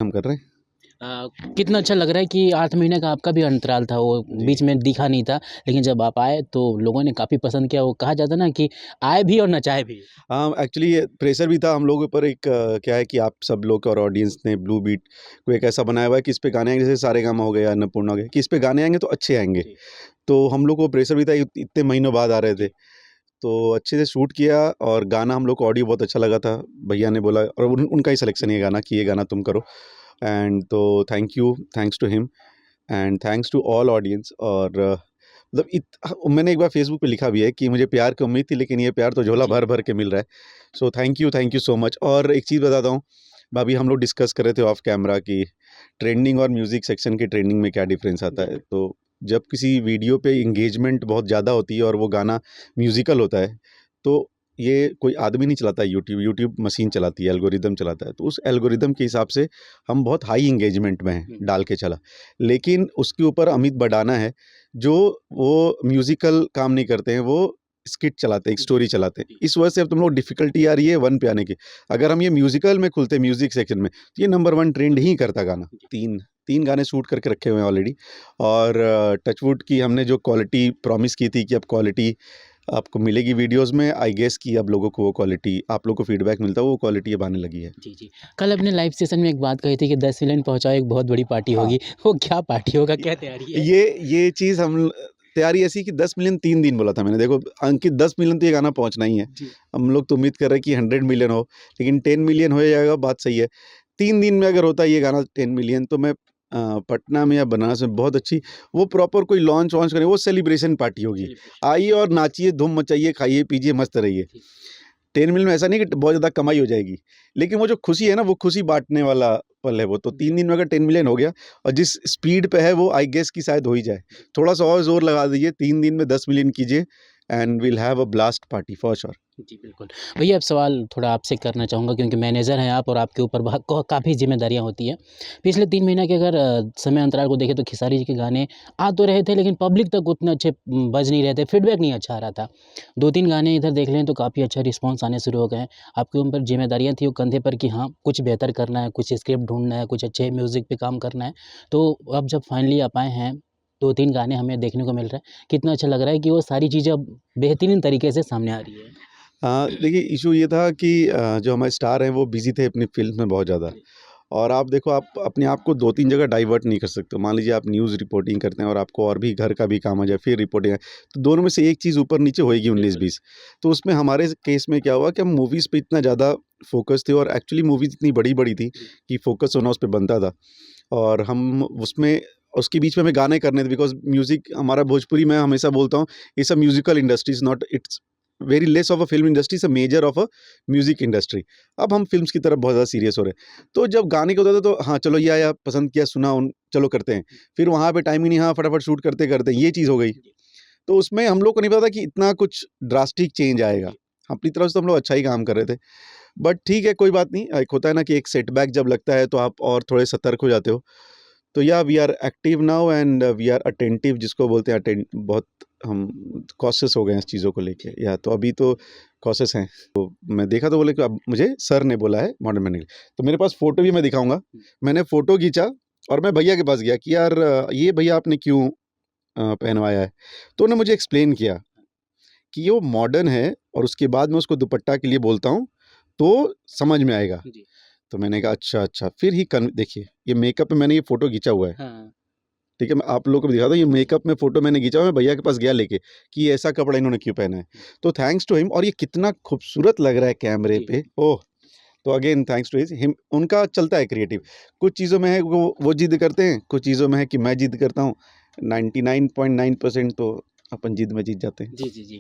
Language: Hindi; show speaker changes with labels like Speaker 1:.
Speaker 1: हम कर रहे हैं।
Speaker 2: कितना अच्छा लग रहा है कि 8 महीने का आपका भी अंतराल था, वो
Speaker 1: जी।
Speaker 2: बीच में दिखा नहीं था, लेकिन जब आप आए तो लोगों ने काफ़ी पसंद किया। वो कहा जाता है ना कि आए भी और नचाए भी।
Speaker 1: हाँ, एक्चुअली ये प्रेशर भी था हम लोगों पर। एक क्या है कि आप सब लोग और ऑडियंस ने ब्लू बीट को एक ऐसा बनाया हुआ है कि इस पे गाने आएँगे, जैसे सारेगामा हो गया, अन्नपूर्णा हो गया, कि इस पे गाने आएँगे तो अच्छे आएँगे।
Speaker 2: जी।
Speaker 1: तो हम लोग को प्रेशर भी था, इतने महीनों बाद आ रहे थे।
Speaker 2: जी।
Speaker 1: तो अच्छे से शूट किया और गाना हम लोग को ऑडियो बहुत अच्छा लगा था। भैया ने बोला और उनका ही सिलेक्शन ये गाना कि ये गाना तुम करो। एंड तो thanks to him and thanks to all audience. और मतलब मैंने एक बार फेसबुक पे लिखा भी है कि मुझे प्यार की उम्मीद थी, लेकिन ये प्यार तो झोला
Speaker 2: जी।
Speaker 1: भर भर के मिल रहा है। So thank you so much. और एक चीज़ बताता हूँ, अभी हम लोग डिस्कस कर रहे थे ऑफ कैमरा की ट्रेंडिंग और म्यूज़िक सेक्शन की ट्रेंडिंग में क्या डिफरेंस आता
Speaker 2: जी।
Speaker 1: है। तो जब किसी वीडियो पे इंगेजमेंट बहुत ज़्यादा होती है और वो गाना म्यूज़िकल होता है, तो ये कोई आदमी नहीं चलाता है यूट्यूब, यूट्यूब मशीन चलाती है, एल्गोरिदम चलाता है। तो उस एल्गोरिदम के हिसाब से हम बहुत हाई एंगेजमेंट में हैं,
Speaker 2: हुँ।
Speaker 1: डाल के चला। लेकिन उसके ऊपर अमित बड़ाना है, जो वो म्यूज़िकल काम नहीं करते हैं, वो स्किट चलाते हैं, एक
Speaker 2: जी।
Speaker 1: स्टोरी चलाते हैं।
Speaker 2: जी।
Speaker 1: इस वजह से अब तुम लोग डिफ़िकल्टी आ रही है 1 पे आने की। अगर हम ये म्यूज़िकल में खुलते, म्यूज़िक सेक्शन में, तो ये नंबर 1 ट्रेंड ही करता गाना।
Speaker 2: जी।
Speaker 1: 3 गाने शूट करके रखे हुए हैं ऑलरेडी। और टचवुड की हमने जो क्वालिटी प्रॉमिस की थी कि अब क्वालिटी आपको मिलेगी वीडियोज़ में, आई गेस कि अब लोगों को वो क्वालिटी, आप लोगों को फीडबैक मिलता है, वो क्वालिटी अब आने लगी है।
Speaker 2: जी, जी। कल अपने लाइव सेशन में एक बात कही थी कि 10 मिलियन पहुँचाओ, एक बहुत बड़ी पार्टी
Speaker 1: हाँ।
Speaker 2: होगी। वो क्या पार्टी होगा, क्या तैयारी है?
Speaker 1: ये चीज़ हम तैयारी ऐसी कि 10 मिलियन 3 दिन बोला था मैंने। देखो अंकित, 10 मिलियन तो ये गाना पहुँचना ही है।
Speaker 2: जी।
Speaker 1: हम लोग तो उम्मीद कर रहे हैं कि 100 मिलियन हो, लेकिन 10 मिलियन हो जाएगा, बात सही है। 3 दिन में अगर होता है ये गाना 10 मिलियन, तो मैं पटना में या बनारस में बहुत अच्छी वो प्रॉपर कोई लॉन्च वॉन्च करें, वो सेलिब्रेशन पार्टी होगी।
Speaker 2: सेलिब्रेशन।
Speaker 1: आइए और नाचिए, धूम मचाइए, खाइए, पीजिए, मस्त रहिए।
Speaker 2: जी।
Speaker 1: 10 मिलियन में ऐसा नहीं कि बहुत ज़्यादा कमाई हो जाएगी, लेकिन वो जो खुशी है ना, वो खुशी बाँटने वाला पल है वो। तो 3 दिन में अगर 10 मिलियन हो गया और जिस स्पीड पे है वो, आई गेस कि शायद हो ही जाए।
Speaker 2: जी।
Speaker 1: थोड़ा-सा और ज़ोर लगा दीजिए, 3 दिन में 10 मिलियन कीजिए and we will have a blast party for sure.
Speaker 2: जी, बिल्कुल। भैया अब सवाल थोड़ा आपसे करना चाहूँगा क्योंकि मैनेजर हैं आप और आपके ऊपर काफ़ी ज़िम्मेदारियाँ होती हैं। पिछले 3 महीने के अगर समय अंतराल को देखें तो खेसारी जी के गाने आ तो रहे थे लेकिन पब्लिक तक उतने अच्छे बज नहीं रहे थे, फीडबैक नहीं अच्छा आ रहा था। 2-3 गाने इधर देख लें तो काफ़ी अच्छा रिस्पॉन्स आने शुरू हो गए हैं। आपके ऊपर ज़िम्मेदारियाँ थी वो कंधे पर कि हाँ, कुछ बेहतर करना है, कुछ स्क्रिप्ट ढूँढना है, कुछ अच्छे म्यूज़िक पे काम करना है। तो अब जब फाइनली आप आए हैं, 2-3 गाने हमें देखने को मिल रहा है। कितना अच्छा लग रहा है कि वो सारी चीज़ें अब बेहतरीन तरीके से सामने आ रही है।
Speaker 1: देखिए इश्यू ये था कि जो हमारे स्टार हैं वो बिज़ी थे अपनी फ़िल्म में बहुत ज़्यादा।
Speaker 2: जी।
Speaker 1: और आप देखो, आप अपने आप को 2-3 जगह डाइवर्ट नहीं कर सकते। मान लीजिए आप न्यूज़ रिपोर्टिंग करते हैं और आपको और भी घर का भी काम आ जाए, फिर रिपोर्टिंग है, तो दोनों में से एक चीज़ ऊपर-नीचे होएगी
Speaker 2: बिल्कुल।
Speaker 1: 19-20। तो उसमें हमारे केस में क्या हुआ कि हम मूवीज़ पे इतना ज़्यादा फ़ोकस थे और एक्चुअली मूवीज़ इतनी बड़ी-बड़ी थी
Speaker 2: जी।
Speaker 1: कि फ़ोकस होना उस पे बनता था। और हम उसमें उसके बीच में हमें गाने करने थे, बिकॉज़ म्यूज़िक हमारा भोजपुरी, मैं हमेशा बोलता हूँ, it's a musical industry, is not, it's very less of a film industry, it's a measure of a music industry. अब हम फ़िल्म्स की तरफ बहुत ज़्यादा सीरियस हो रहे हैं। तो जब गाने का होता था तो हाँ, चलो ये आया, पसंद किया, सुना, चलो करते हैं। फिर वहाँ पे टाइम ही नहीं, हाँ, फटाफट शूट करते-करते ये चीज़ हो गई।
Speaker 2: जी।
Speaker 1: तो उसमें हम लोग को नहीं पता था कि इतना कुछ ड्रास्टिक चेंज आएगा।
Speaker 2: जी।
Speaker 1: अपनी तरफ से तो हम लोग अच्छा ही काम कर रहे थे। बट ठीक है, कोई बात नहीं। एक होता है ना कि एक सेटबैक जब लगता है तो आप और थोड़े सतर्क हो जाते हो। तो या we are active now and we are attentive, जिसको बोलते हैं बहुत हम कॉशियस हो गए हैं इस चीज़ों को लेके। या तो अभी तो कॉशियस हैं। तो मैं देखा तो बोले कि अब मुझे सर ने बोला है मॉडर्न बनने के लिए। तो मेरे पास फ़ोटो भी मैं दिखाऊँगा।
Speaker 2: हुँ।
Speaker 1: मैंने फ़ोटो खींचा और मैं भैया के पास गया कि यार ये भैया आपने क्यों पहनवाया है? तो उन्होंने मुझे एक्सप्लेन किया कि ये वो मॉडर्न है और उसके बाद मैं उसको दुपट्टा के लिए बोलता हूँ, तो समझ में आएगा।
Speaker 2: जी।
Speaker 1: तो मैंने कहा अच्छा, अच्छा। फिर ही कन देखिए, ये मेकअप में मैंने ये फ़ोटो खींचा हुआ है।
Speaker 2: हाँ।
Speaker 1: ठीक है, मैं आप लोगों को भी दिखाता हूँ, ये मेकअप में फ़ोटो मैंने खींचा हुआ है, मैं भैया के पास गया लेके कि ये ऐसा कपड़ा इन्होंने क्यों पहना है।
Speaker 2: हुँ।
Speaker 1: तो थैंक्स टू हिम, और ये कितना खूबसूरत लग रहा है कैमरे
Speaker 2: जी।
Speaker 1: पे, ओह! तो अगेन थैंक्स टू हिम, उनका चलता है क्रिएटिव। कुछ चीज़ों में है वो ज़िद करते हैं, कुछ चीज़ों में है कि मैं ज़िद करता हूँ। 99.9% तो अपन ज़िद में जीत जाते हैं।
Speaker 2: जी, जी, जी।